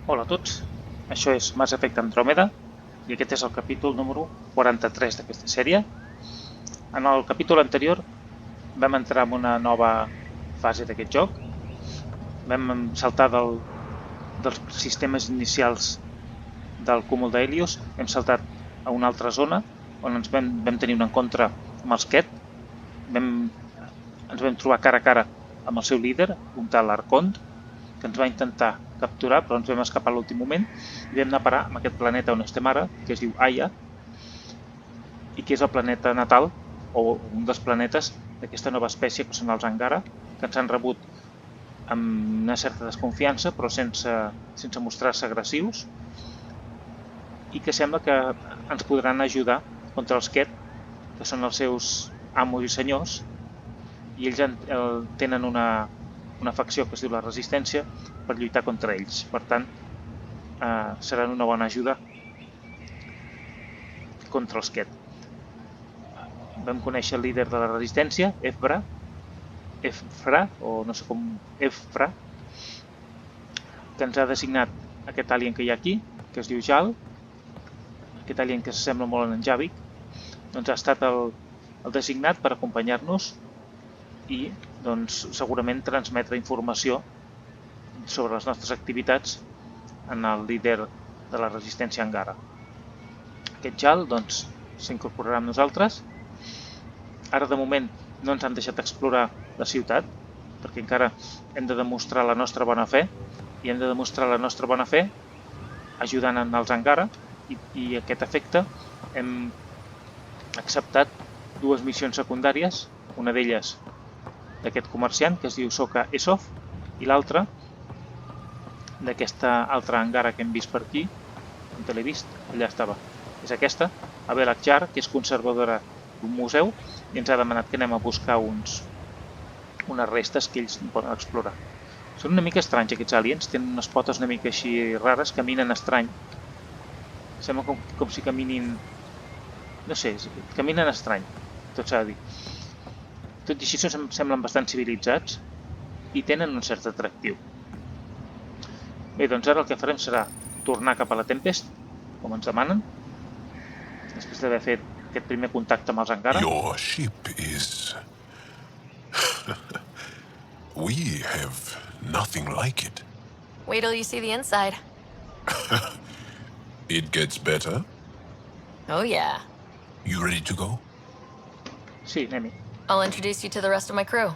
Hola a tots, això és Mass Effect Andromeda i aquest és el capítol número 43 d'aquesta sèrie. En el capítol anterior vam entrar en una nova fase d'aquest joc. Vam saltar dels sistemes inicials del cúmul d'Helios, hem saltat a una altra zona on ens vam tenir un encontre amb els Ket. Ens vam trobar cara a cara amb el seu líder, un tal Arcont, que ens va intentar capturar, però ens vam escapar a l'últim moment i vam anar a parar amb aquest planeta on estem ara, que es diu Aya, i que és el planeta natal, o un dels planetes d'aquesta nova espècie, que són els Angara, que ens han rebut amb una certa desconfiança, però sense mostrar-se agressius, i que sembla que ens podran ajudar contra els Ket, que són els seus amos i senyors, i ells tenen una facció que es diu la Resistència per lluitar contra ells. Per tant, seran una bona ajuda contra els Ket. Vam conèixer el líder de la Resistència, Efra, o no sé com, Efra, que ens ha designat aquest alien que hi ha aquí, que es diu Jaal, aquest alien que s'assembla molt en Javik, doncs ha estat el designat per acompanyar-nos i doncs, segurament transmetre informació sobre les nostres activitats en el líder de la resistència Angara. Aquest Jaal doncs, s'incorporarà amb nosaltres. Ara de moment no ens han deixat explorar la ciutat perquè encara hem de demostrar la nostra bona fe i hem de demostrar la nostra bona fe ajudant en els Angara i a aquest efecte hem acceptat dues missions secundàries, una d'elles d'aquest comerciant que es diu Soka Esov i l'altra d'aquesta altra Angara que hem vist per aquí, on te l'he vist, allà estava, és aquesta, Abel Akjar, que és conservadora d'un museu i ens ha demanat que anem a buscar unes restes que ells poden explorar. Són una mica estranys aquests aliens, tenen unes potes una mica així rares, caminen estrany, sembla com si caminin, no sé, caminen estrany, tot s'ha de dir. Tot i així semblen bastant civilitzats i tenen un cert atractiu. Bé, doncs ara el que farem serà tornar cap a la Tempest, com ens demanen, després d'haver fet aquest primer contacte amb els Angara. Your ship is... We have nothing like it. Wait till you see the inside. It gets better. Oh yeah. You ready to go? Sí, anem-hi. I'll introduce you to the rest of my crew.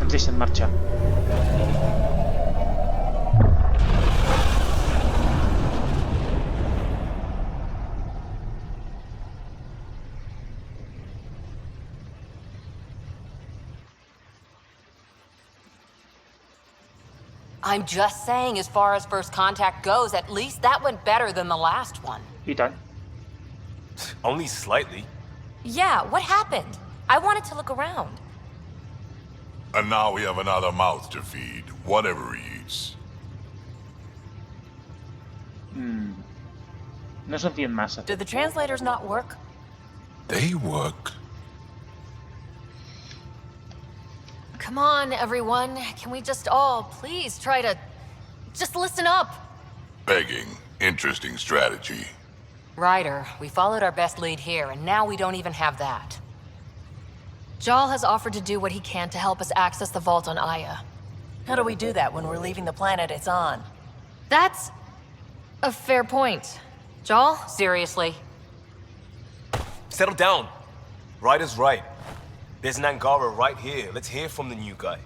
Ens deixen marxar. I'm just saying, as far as first contact goes, at least that went better than the last one. I tant. Only slightly. Yeah, what happened? I wanted to look around. And now we have another mouth to feed, whatever he eats. No s'enfien massa. Did the translators not work? They work. Come on, everyone. Can we just all please try to just listen up? Begging. Interesting strategy. Ryder, we followed our best lead here, and now we don't even have that. Jaal has offered to do what he can to help us access the vault on Aya. How do we do that when we're leaving the planet it's on? That's a fair point. Jaal, seriously? Settle down. Ryder's right. There's an Angara right here. Let's hear from the new guy.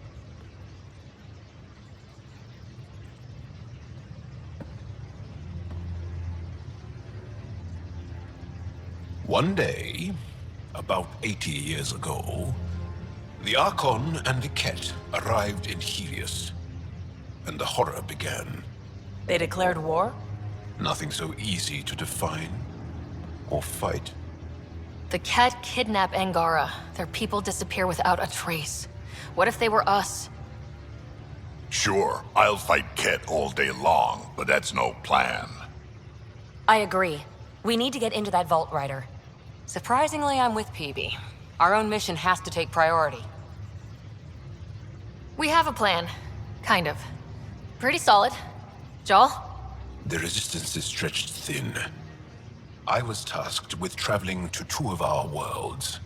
One day, about 80 years ago, the Archon and the Ket arrived in Helios, and the horror began. They declared war? Nothing so easy to define or fight. The Ket kidnap Angara. Their people disappear without a trace. What if they were us? Sure, I'll fight Ket all day long, but that's no plan. I agree. We need to get into that vault, Ryder. Surprisingly, I'm with PB. Our own mission has to take priority. We have a plan. Kind of. Pretty solid. Jaal? The resistance is stretched thin. I was tasked with traveling to 2 of our worlds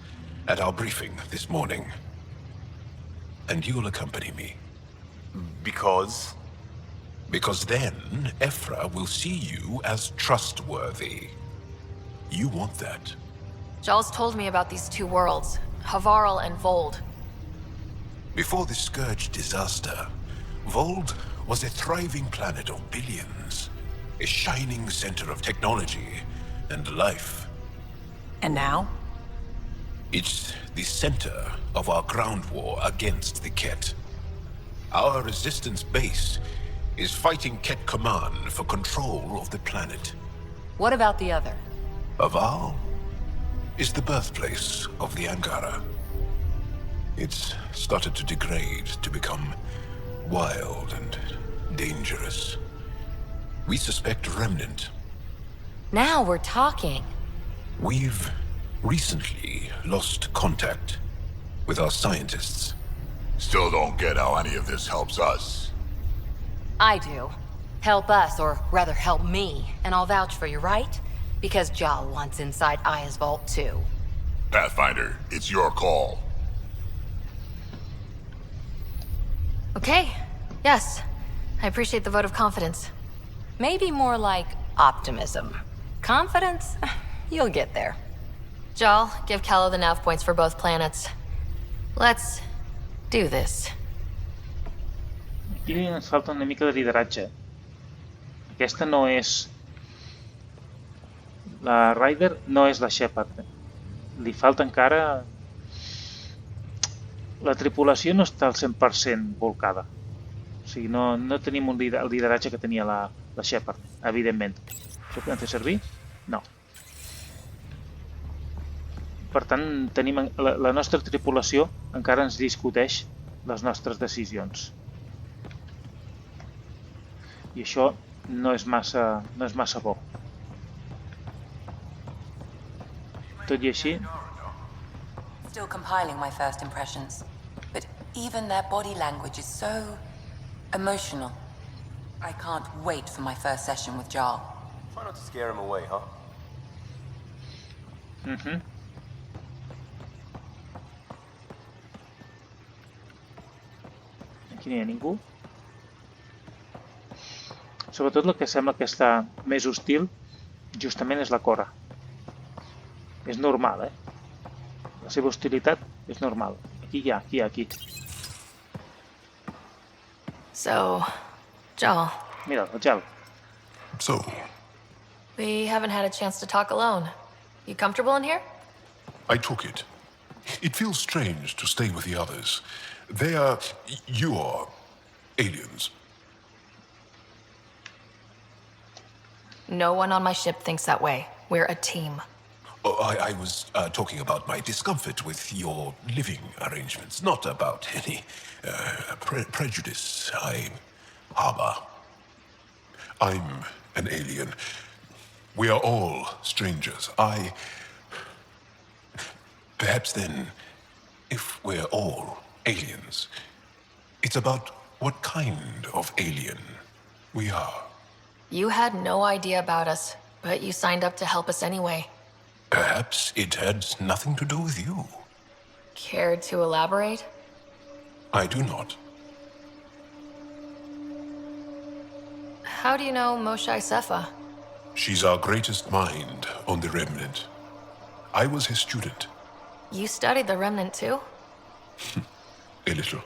at our briefing this morning. And you'll accompany me. Because? Because then, Ephra will see you as trustworthy. You want that. Jaal's told me about these 2 worlds, Havarl and Vold. Before the Scourge disaster, Vold was a thriving planet of billions. A shining center of technology and life. And now? It's the center of our ground war against the Ket. Our resistance base is fighting Ket Command for control of the planet. What about the other? Aval is the birthplace of the Angara. It's started to degrade, to become wild and dangerous. We suspect Remnant. Now we're talking. We've recently lost contact with our scientists. Still don't get how any of this helps us. I do. Help us, or rather help me, and I'll vouch for you, right? Because Jaal wants inside Aya's vault too. Pathfinder, it's your call. Okay. Yes. I appreciate the vote of confidence. Maybe more like optimism. Confidence? You'll get there. Jaal, give Callow the nav points for both planets. Let's do this. Aquí ens falta una mica de lideratge. Aquesta no és... La Ryder no és la Shepard. Li falta encara... La tripulació no està al 100% volcada. O sigui, no tenim el lideratge que tenia la Shepard, evidentment. Això podem fer servir? No. Per tant, tenim la nostra tripulació encara ens discuteix les nostres decisions. I això no és massa bo. Tot i així, Still compiling my first impressions. But even their body language is so emotional. I can't wait for my first session with Jaal. Try not to scare him away, huh? aquí no hi ha ningú. Sobretot el que sembla que està més hostil justament és la Cora. És normal, La seva hostilitat és normal. Aquí. So, Jaal, Mira, el Jaal. So, we haven't had a chance to talk alone. You comfortable in here? I took it. It feels strange to stay with the others. They are... you are... aliens. No one on my ship thinks that way. We're a team. Oh, I was talking about my discomfort with your living arrangements, not about any prejudice I harbor. I'm an alien. We are all strangers. Perhaps then, if we're all aliens, it's about what kind of alien we are. You had no idea about us, but you signed up to help us anyway. Perhaps it had nothing to do with you. Care to elaborate? I do not. How do you know Moshae Sefa? She's our greatest mind on the Remnant. I was his student. You studied the Remnant too? A little.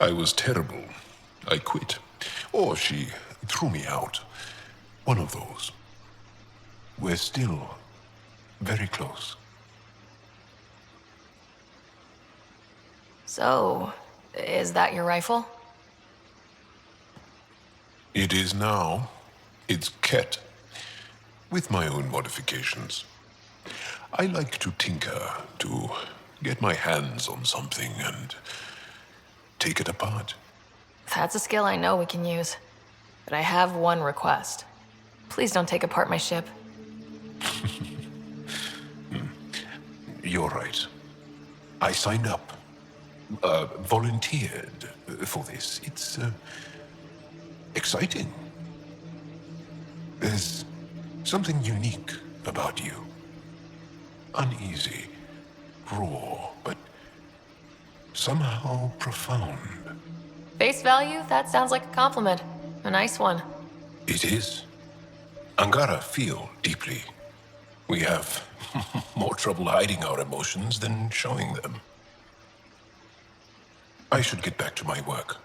I was terrible. I quit. Or she threw me out. One of those. We're still very close. So, is that your rifle? It is now. It's Ket. With my own modifications. I like to tinker, to get my hands on something and take it apart. That's a skill I know we can use. But I have one request. Please don't take apart my ship. You're right. I signed up. Volunteered for this. It's exciting. There's something unique about you. Uneasy, raw, but somehow profound. Face value? That sounds like a compliment. A nice one. It is. Angara feel deeply. We have more trouble hiding our emotions than showing them. I should get back to my work.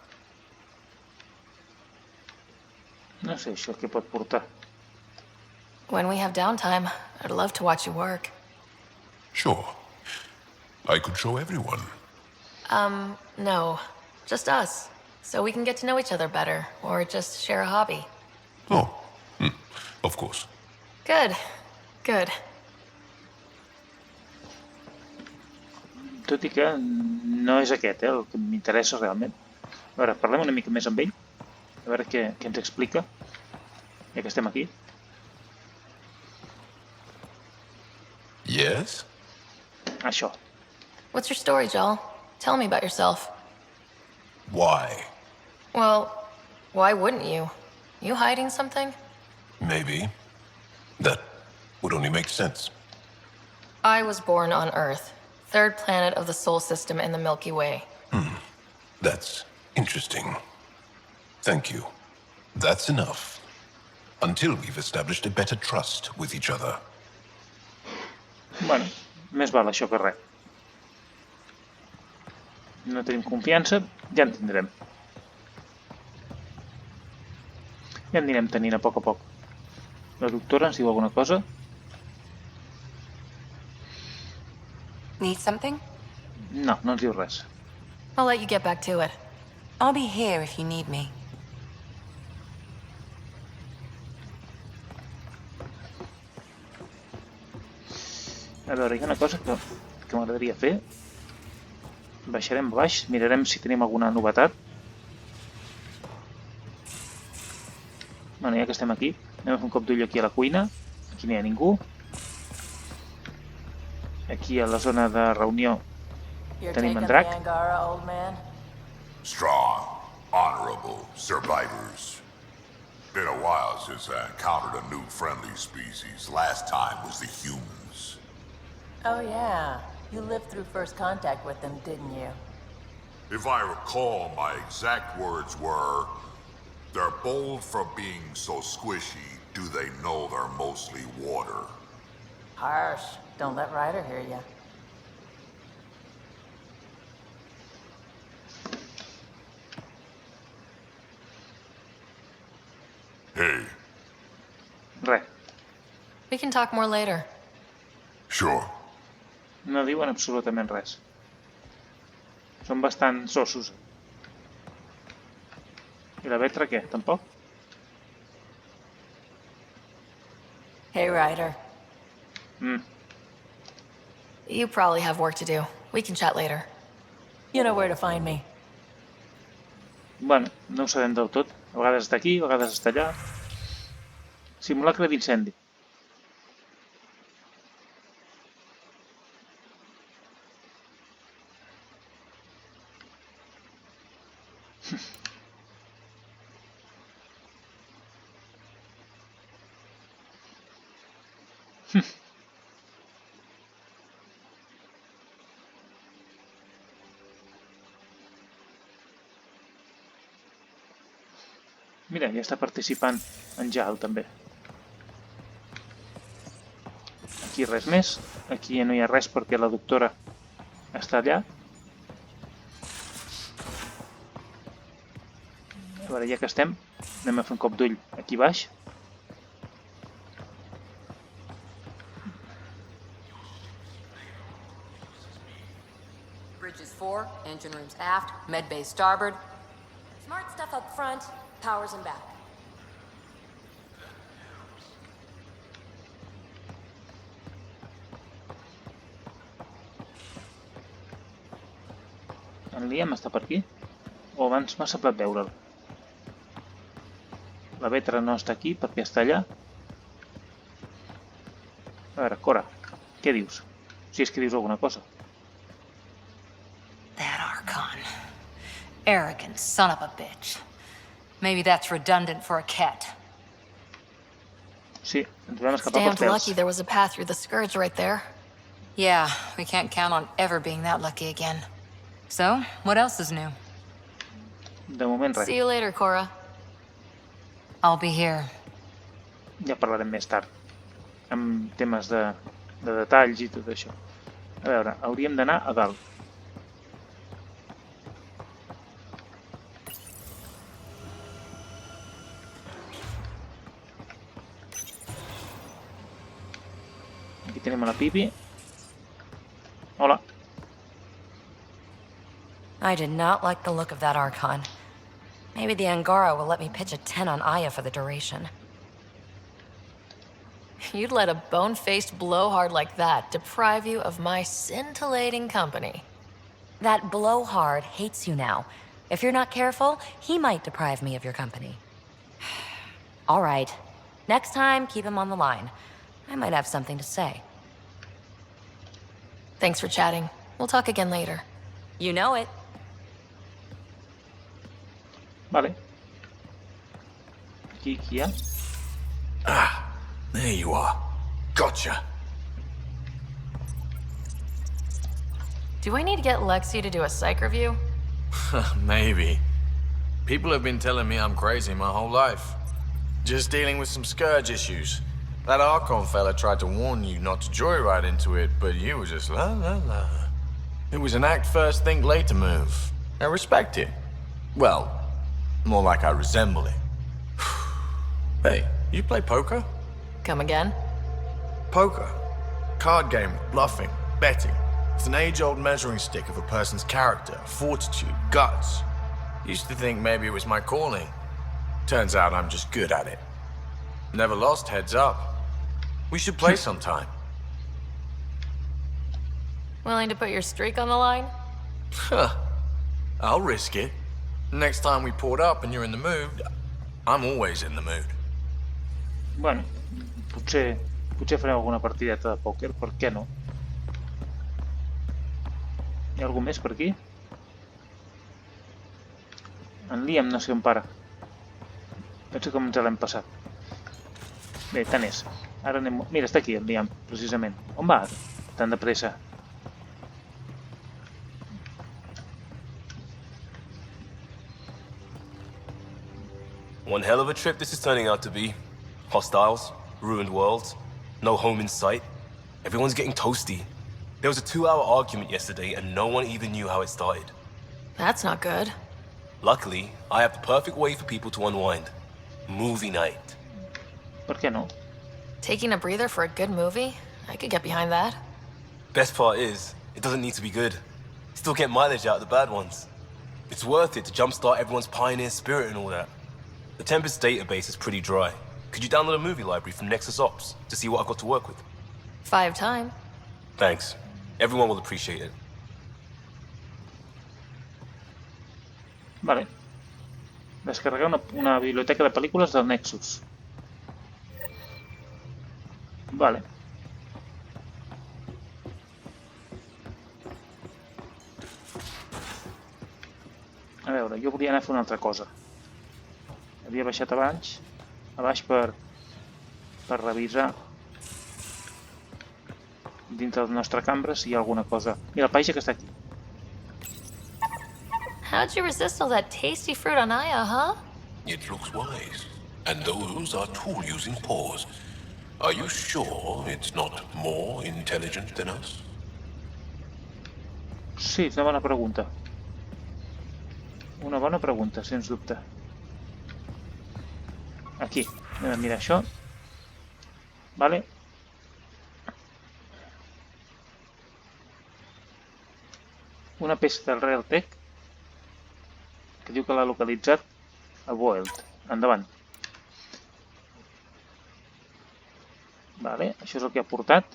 No sé això què pot portar. When we have downtime, I'd love to watch you work. Sure. I could show everyone. No. Just us. So we can get to know each other better, or just share a hobby. Oh, of course. Good. Good. Tot i que no és aquest, el que m'interessa realment. A veure, parlem una mica més amb ell. A veure què ens explica, ja que estem aquí. Yes? Això. What's your story, Jaal? Tell me about yourself. Why? Well, why wouldn't you? You hiding something? Maybe. That would only make sense. I was born on Earth, third planet of the Sol system in the Milky Way. That's interesting. Thank you. That's enough. Until we've established a better trust with each other. Bueno, més val això que res. No tenim confiança, ja en tindrem. Ja en anirem tenint a poc. La doctora ens diu alguna cosa? Need something? No, no ens diu res. I'll let you get back to it. I'll be here if you need me. A veure, hi ha una cosa que m'agradaria fer. Baixarem a baix, mirarem si tenim alguna novetat. Bueno, ja que estem aquí, anem a fer un cop d'ull aquí a la cuina. Aquí no hi ha ningú. Aquí a la zona de reunió tenim en drac. Strong, honorable survivors. Been a while since I encountered a new friendly species. Last time was the humans. Oh yeah, you lived through first contact with them, didn't you? If I recall, my exact words were, "They're bold for being so squishy, do they know they're mostly water?" Harsh. Don't let Ryder hear you. Hey, Res, We can talk more later. sure. no diuen absolutament res. Són bastant sossos. I la Vetra què? Tampoc? Hey, Ryder. You probably have work to do. We can chat later. You know where to find me. Bueno, no ho sabem del tot. A vegades està aquí, a vegades està allà. Simulacre d'incendi. Mira, ja està participant en Jaal, també. Aquí res més. Aquí ja no hi ha res perquè la doctora està allà. A veure, ja que estem, anem a fer un cop d'ull aquí baix. Bridges 4, engine rooms aft, med bay starboard. Smart stuff up front, powers in back. En Liam està per aquí? O abans m'ha semblat veure'l? La Vetra no està aquí perquè està allà. A veure, Cora, què dius? Si és que dius alguna cosa. Arrogant son of a bitch. Maybe that's redundant for a cat. Sí, ens vam It's escapar pels damned pèls. lucky there was a path through the Scourge right there. Yeah, we can't count on ever being that lucky again. So, what else is new? De moment res. See you later, Cora. I'll be here. Ja parlarem més tard. Amb temes de detalls i tot això. A veure, hauríem d'anar a dalt. Aquí tenim a la Pipi. Hola. I did not like the look of that Archon. Maybe the Angara will let me pitch a 10 on Aya for the duration. You'd let a bone-faced blowhard like that deprive you of my scintillating company. That blowhard hates you now. If you're not careful, he might deprive me of your company. All right. Next time, keep him on the line. I might have something to say. Thanks for chatting. We'll talk again later. You know it. Vale. Aquí hi ha. There you are. Gotcha. Do I need to get Lexi to do a psych review? Maybe. People have been telling me I'm crazy my whole life. Just dealing with some scourge issues. That Archon fella tried to warn you not to joyride into it, but you were just la la la. It was an act first, think later move. I respect it. Well, more like I resemble it. Hey, you play poker? Come again? Poker. Card game, bluffing, betting. It's an age-old measuring stick of a person's character, fortitude, guts. Used to think maybe it was my calling. Turns out I'm just good at it. Never lost heads up. We should play sometime. Willing to put your streak on the line? Huh. I'll risk it. Next time we port up and you're in the mood, I'm always in the mood. Bueno, potser farem alguna partideta de pòquer, per què no? Hi ha algú més per aquí? En Liam no sé on para. Penso que ens l'hem passat. Bé, tant és. Ara anem... Mira, està aquí el Liam, precisament. On va? Tan de pressa. One hell of a trip this is turning out to be. Hostiles, ruined worlds, no home in sight. Everyone's getting toasty. There was a 2-hour argument yesterday and no one even knew how it started. That's not good. Luckily, I have the perfect way for people to unwind. Movie night. Per què no? Taking a breather for a good movie? I could get behind that. Best part is, it doesn't need to be good. Still get mileage out of the bad ones. It's worth it to jumpstart everyone's pioneer spirit and all that. The Tempest database is pretty dry. Could you download a movie library from Nexus Ops to see what I've got to work with? 5 time. Thanks. Everyone will appreciate it. Vale. Descarregar una biblioteca de pel·lícules del Nexus. Vale. A veure, jo volia anar a fer una altra cosa. Havia baixat a baix per revisar dins de la nostra cambra si hi ha alguna cosa. Mira, el paige que està aquí. How'd you resist all that tasty fruit on Aya, huh? It looks wise. And those are tool-using paws. Are you sure it's not more intelligent than us? Sí, és una bona pregunta. Una bona pregunta, sens dubte. Aquí, anem a mirar això. Vale. Una peça del Realtek que diu que l'ha localitzat a Boelt. Endavant. Vale, això és el que ha portat.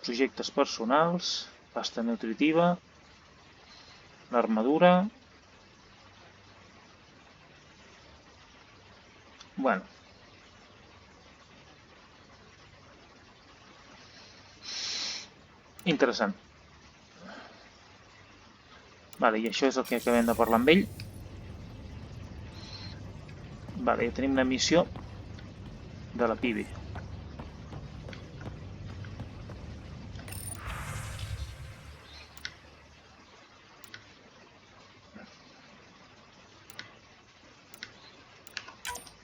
Projectes personals, pasta nutritiva, l'armadura. Bueno. interessant. Vale, i això és el que acabem de parlar amb ell. Vale, ja tenim una missió de la Pibi.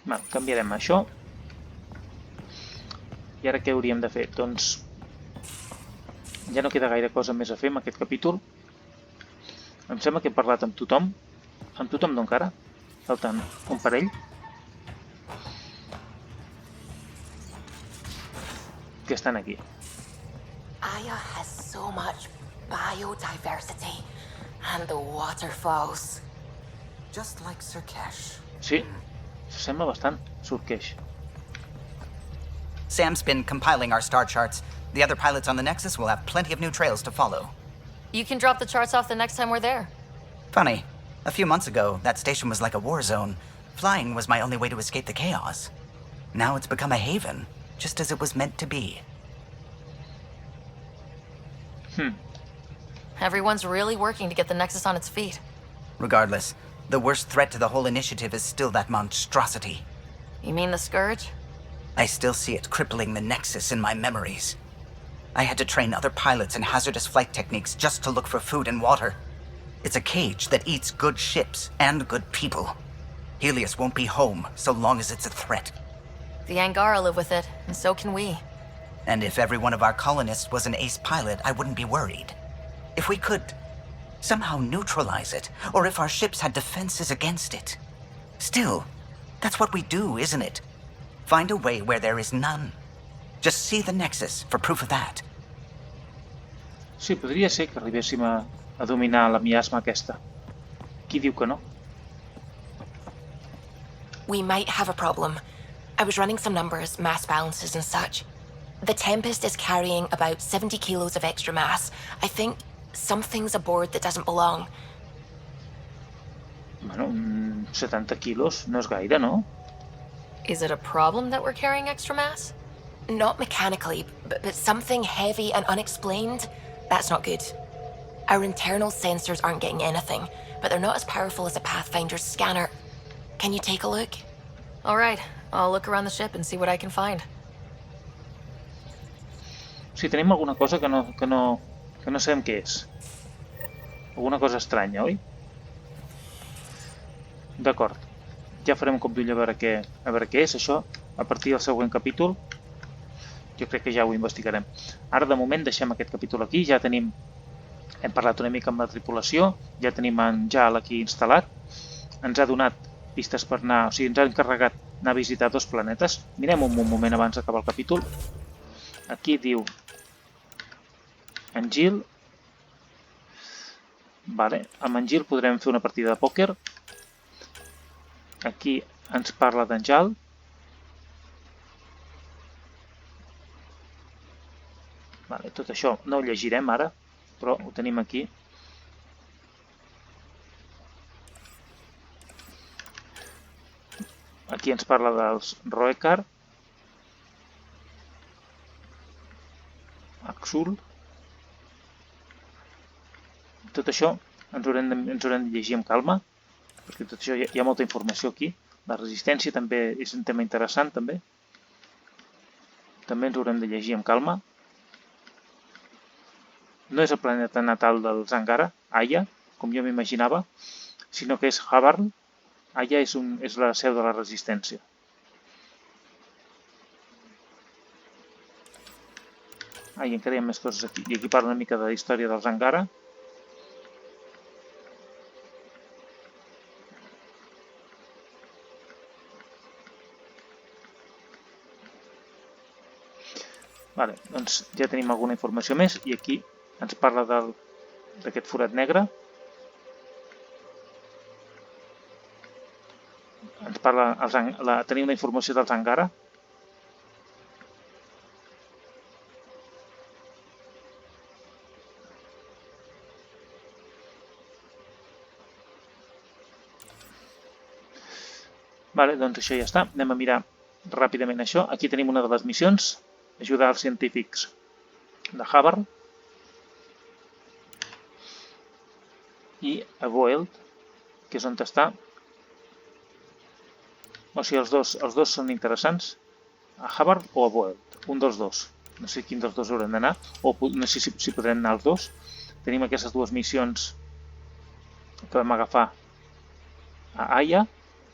Vale, canviarem això. I ara què hauríem de fer? Doncs ja no queda gaire cosa més a fer en aquest capítol. Em sembla que he parlat amb tothom. Amb tothom no encara. Faltant un parell. Que estan aquí. Aya has so much biodiversity and the waterfalls. Just like Surkesh. Sí, s'assembla bastant, Surkesh. Sam's been compiling our star charts. The other pilots on the Nexus will have plenty of new trails to follow. You can drop the charts off the next time we're there. Funny. A few months ago, that station was like a war zone. Flying was my only way to escape the chaos. Now it's become a haven, just as it was meant to be. Everyone's really working to get the Nexus on its feet. Regardless, the worst threat to the whole initiative is still that monstrosity. You mean the Scourge? I still see it crippling the Nexus in my memories. I had to train other pilots in hazardous flight techniques just to look for food and water. It's a cage that eats good ships and good people. Helios won't be home so long as it's a threat. The Angara live with it, and so can we. And if every one of our colonists was an ace pilot, I wouldn't be worried. If we could somehow neutralize it, or if our ships had defenses against it. Still, that's what we do, isn't it? Find a way where there is none. Just see the Nexus for proof of that. Sí, podria ser que arribéssim a dominar la miasma aquesta. Qui diu que no? We might have a problem. I was running some numbers, mass balances and such. The Tempest is carrying about 70 kilos of extra mass. I think something's aboard that doesn't belong. Bueno, 70 quilos no és gaire, no? Is it a problem that we're carrying extra mass? Not mechanically, but something heavy and unexplained. That's not good. Our internal sensors aren't getting anything, but they're not as powerful as a Pathfinder's scanner. Can you take a look? All right, I'll look around the ship and see what I can find. Sí, tenim alguna cosa que no sabem què és. Alguna cosa estranya, oi? D'acord. Ja farem un cop d'ull a veure què és això. A partir del següent capítol, jo crec que ja ho investigarem. Ara, de moment, deixem aquest capítol aquí. Ja tenim... Hem parlat una mica amb la tripulació. Ja tenim en Jaal aquí instal·lat. Ens ha donat pistes per anar... O sigui, ens ha encarregat anar a visitar 2 planetes. Mirem un moment abans d'acabar el capítol. Aquí diu... En Jaal. Vale. Amb en Jaal podrem fer una partida de pòquer. Aquí ens parla d'en Jaal. Vale, tot això no ho llegirem ara, però ho tenim aquí. Aquí ens parla dels Roekar, Axul. Tot això ens haurem de llegir amb calma, perquè tot això hi ha molta informació aquí. La resistència també és un tema interessant, també. També ens haurem de llegir amb calma. No és el planeta natal dels Angara, Aya, com jo m'imaginava, sinó que és Havarn. Aya és la seu de la resistència. I encara hi ha més coses aquí. I aquí parla una mica de la història dels Angara. Vale, doncs ja tenim alguna informació més i aquí ens parla d'aquest forat negre. Ens parla, tenim una informació dels Angara. Vale, doncs això ja està. Anem a mirar ràpidament això. Aquí tenim una de les missions. Ajudar els científics de Havarn. i a Voeld, que és on està. O sigui, els dos són interessants, a Havard o a Voeld, un dels dos. No sé quin dels dos haurem d'anar, o no sé si podrem anar els dos. Tenim aquestes dues missions que vam agafar a Aya,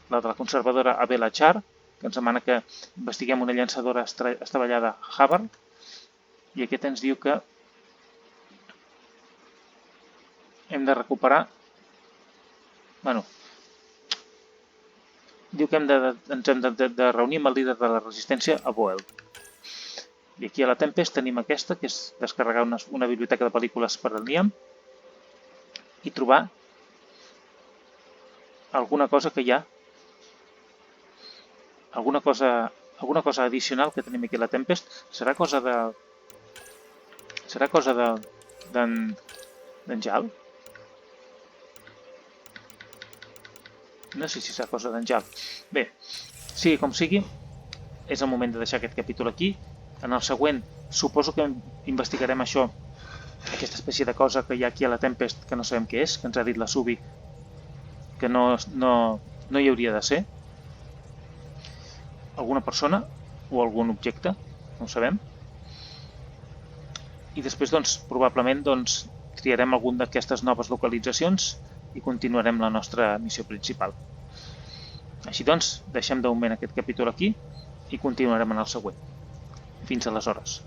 la de la conservadora a Belachar, que ens demana que investiguem una llançadora estavellada a Havard, i aquest ens diu que hem de recuperar... Bueno, diu que ens hem de reunir amb el líder de la resistència a Voeld. I aquí a la Tempest tenim aquesta, que és descarregar una biblioteca de pel·lícules per al Liam i trobar alguna cosa que hi ha, alguna cosa addicional que tenim aquí a la Tempest. Serà cosa d'en Jaal? No sé si serà cosa d'en Jaal. Bé, sigui com sigui, és el moment de deixar aquest capítol aquí. En el següent, suposo que investigarem això, aquesta espècie de cosa que hi ha aquí a la Tempest, que no sabem què és, que ens ha dit la Subi, que no hi hauria de ser. Alguna persona o algun objecte, no ho sabem. I després, doncs, probablement, triarem alguna d'aquestes noves localitzacions i continuarem la nostra missió principal. Així doncs, deixem de moment aquest capítol aquí i continuarem en el següent. Fins aleshores.